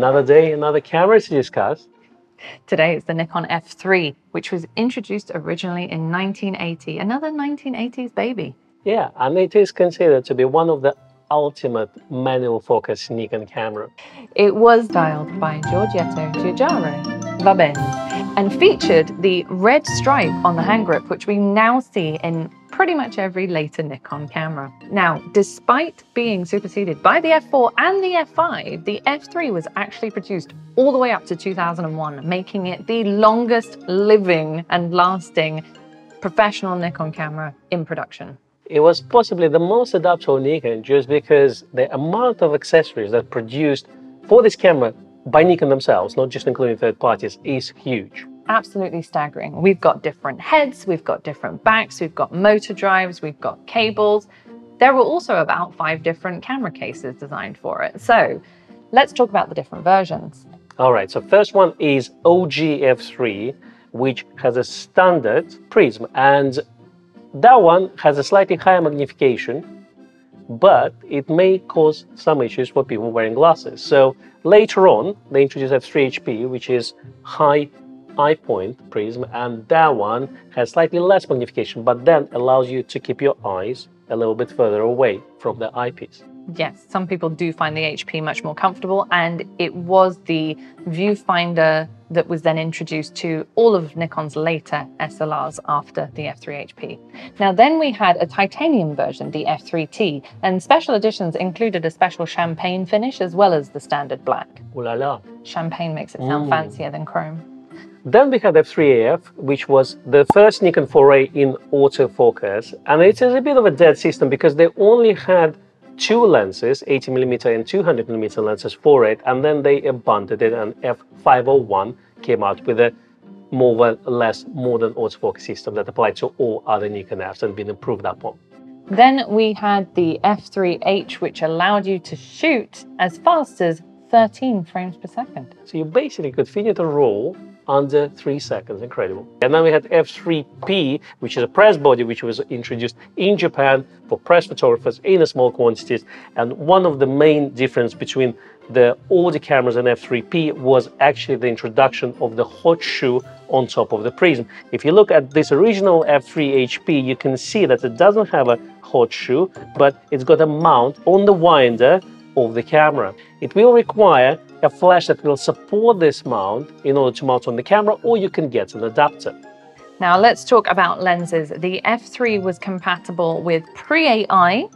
Another day, another camera to discuss. Today it's the Nikon F3, which was introduced originally in 1980, another 1980s baby. Yeah, and it is considered to be one of the ultimate manual focus Nikon camera. It was styled by Giorgetto Giugiaro Va Bene and featured the red stripe on the hand grip, which we now see in pretty much every later Nikon camera. Now, despite being superseded by the F4 and the F5, the F3 was actually produced all the way up to 2001, making it the longest living and lasting professional Nikon camera in production. It was possibly the most adaptable Nikon just because the amount of accessories that produced for this camera by Nikon themselves, not just including third parties, is huge. Absolutely staggering. We've got different heads, we've got different backs, we've got motor drives, we've got cables. There were also about 5 different camera cases designed for it. So let's talk about the different versions. All right, so first one is OG F3, which has a standard prism, and that one has a slightly higher magnification, but it may cause some issues for people wearing glasses. So later on, they introduced F3HP, which is high eye point prism, and that one has slightly less magnification, but then allows you to keep your eyes a little bit further away from the eyepiece. Yes, some people do find the HP much more comfortable, and it was the viewfinder that was then introduced to all of Nikon's later SLRs after the F3HP. Now then we had a titanium version, the F3T, and special editions included a special champagne finish as well as the standard black. Ooh la la. Champagne makes it sound fancier than chrome. Then we had F3AF, which was the first Nikon foray in autofocus, and it is a bit of a dead system because they only had 2 lenses, 80mm and 200mm lenses for it, and then they abandoned it, and F501 came out with a more or less modern autofocus system that applied to all other Nikon Fs and been improved upon. Then we had the F3H, which allowed you to shoot as fast as 13 frames per second. So you basically could finish a roll under 3 seconds. Incredible. And then we had F3P, which is a press body, which was introduced in Japan for press photographers in small quantities. And one of the main differences between the older cameras and F3P was actually the introduction of the hot shoe on top of the prism. If you look at this original F3HP, you can see that it doesn't have a hot shoe, but it's got a mount on the winder of the camera. It will require a flash that will support this mount in order to mount on the camera, or you can get an adapter. Now let's talk about lenses. The F3 was compatible with pre-AI,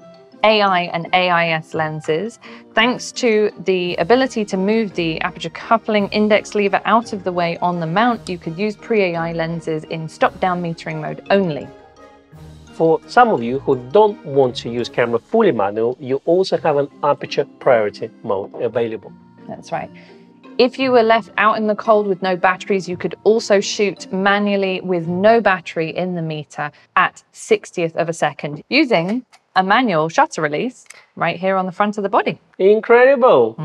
AI and AIS lenses. Thanks to the ability to move the aperture coupling index lever out of the way on the mount, you could use pre-AI lenses in stop-down metering mode only. For some of you who don't want to use camera fully manual, you also have an aperture priority mode available. That's right. If you were left out in the cold with no batteries, you could also shoot manually with no battery in the meter at 60th of a second using a manual shutter release right here on the front of the body. Incredible!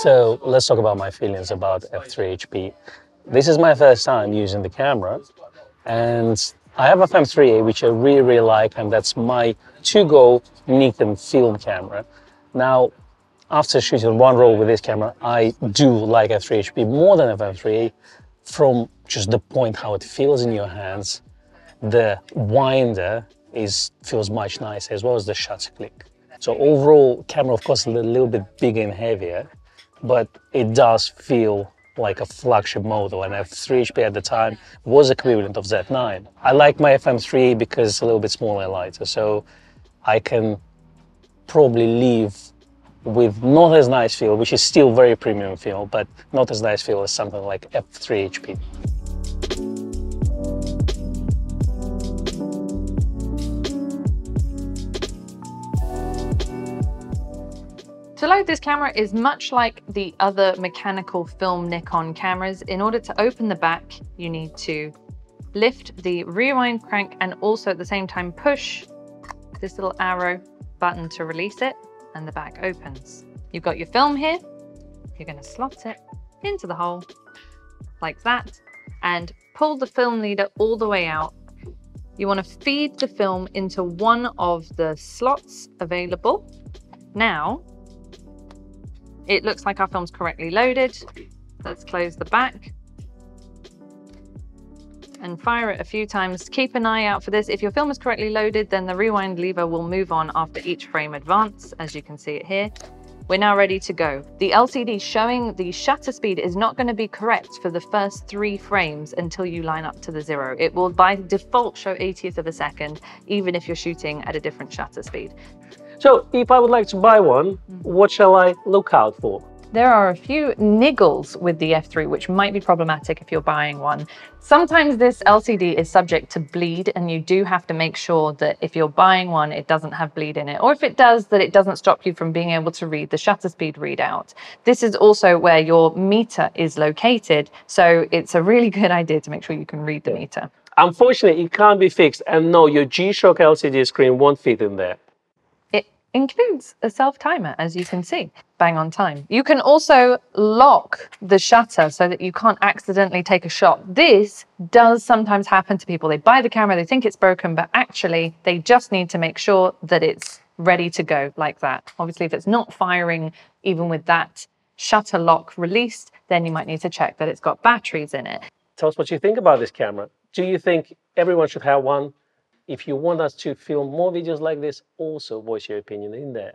So let's talk about my feelings about F3HP. This is my first time using the camera, and I have a M3A which I really like, and that's my to-go Nikon film camera. Now, after shooting one roll with this camera, I do like F3HP more than F3A from just the point how it feels in your hands. The winder feels much nicer, as well as the shutter click. So overall, camera of course a little bit bigger and heavier, but it does feel like a flagship model, and F3HP at the time was equivalent of Z9. I like my FM3 because it's a little bit smaller and lighter, so I can probably leave with not as nice feel, which is still very premium feel, but not as nice feel as something like F3HP. To load this camera is much like the other mechanical film Nikon cameras. In order to open the back, you need to lift the rewind crank and also at the same time push this little arrow button to release it, and the back opens. You've got your film here, You're going to slot it into the hole like that and pull the film leader all the way out. You want to feed the film into one of the slots available. Now, it looks like our film's correctly loaded. Let's close the back and fire it a few times. Keep an eye out for this. If your film is correctly loaded, then the rewind lever will move on after each frame advance, as you can see it here. We're now ready to go. The LCD showing the shutter speed is not going to be correct for the first 3 frames until you line up to the 0. It will by default show 80th of a second, even if you're shooting at a different shutter speed. So if I would like to buy one, what shall I look out for? There are a few niggles with the F3 which might be problematic if you're buying one. Sometimes this LCD is subject to bleed, and you do have to make sure that if you're buying one, it doesn't have bleed in it, or if it does, that it doesn't stop you from being able to read the shutter speed readout. This is also where your meter is located, so it's a really good idea to make sure you can read the meter. Unfortunately, it can't be fixed, and no, your G-Shock LCD screen won't fit in there. Includes a self-timer, as you can see. Bang on time. You can also lock the shutter so that you can't accidentally take a shot. This does sometimes happen to people. They buy the camera, they think it's broken, but actually they just need to make sure that it's ready to go like that. Obviously, if it's not firing, even with that shutter lock released, then you might need to check that it's got batteries in it. Tell us what you think about this camera. Do you think everyone should have one? If you want us to film more videos like this, also voice your opinion in there.